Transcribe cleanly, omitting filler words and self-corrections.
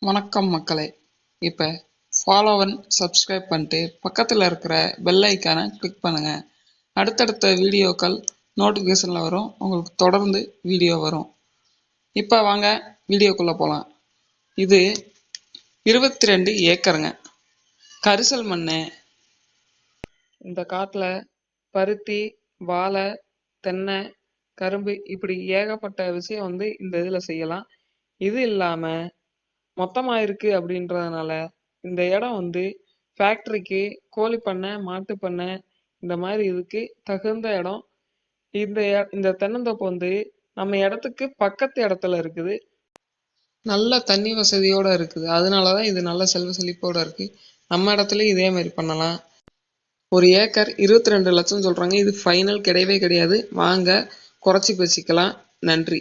வணக்கம் மக்களே. இப்போ ஃபாலோ அண்ட் சப்ஸ்கிரைப் பண்ணிட்டு பக்கத்தில் இருக்கிற பெல் ஐக்கானை கிளிக் பண்ணுங்க. அடுத்தடுத்த வீடியோக்கள் நோட்டிஃபிகேஷனில் வரும், உங்களுக்கு தொடர்ந்து வீடியோ வரும். இப்போ வாங்க வீடியோக்குள்ளே போகலாம். இது 22 ஏக்கருங்க, கரிசல் மண். இந்த காட்டில் பருத்தி, வாழை, தென்னை, கரும்பு இப்படி ஏகப்பட்ட விஷயம் இந்த இதில் செய்யலாம். இது இல்லாமல் மொத்தமாக இருக்குது அப்படின்றதுனால இந்த இடம் ஃபேக்ட்ரிக்கு, கோழி பண்ணை, மாட்டு பண்ணை இந்த மாதிரி இதுக்கு தகுந்த இடம். இந்த தென்னந்தோப்பு நம்ம இடத்துக்கு பக்கத்து இடத்துல இருக்குது. நல்ல தண்ணி வசதியோடு இருக்குது. அதனால தான் இது நல்ல செல்வ செழிப்போடு இருக்குது. நம்ம இடத்துலையும் இதே மாதிரி பண்ணலாம். ஒரு ஏக்கர் 22 லட்சம் சொல்கிறாங்க. இது ஃபைனல் கிடையவே கிடையாது. வாங்க குறைச்சி பேசிக்கலாம். நன்றி.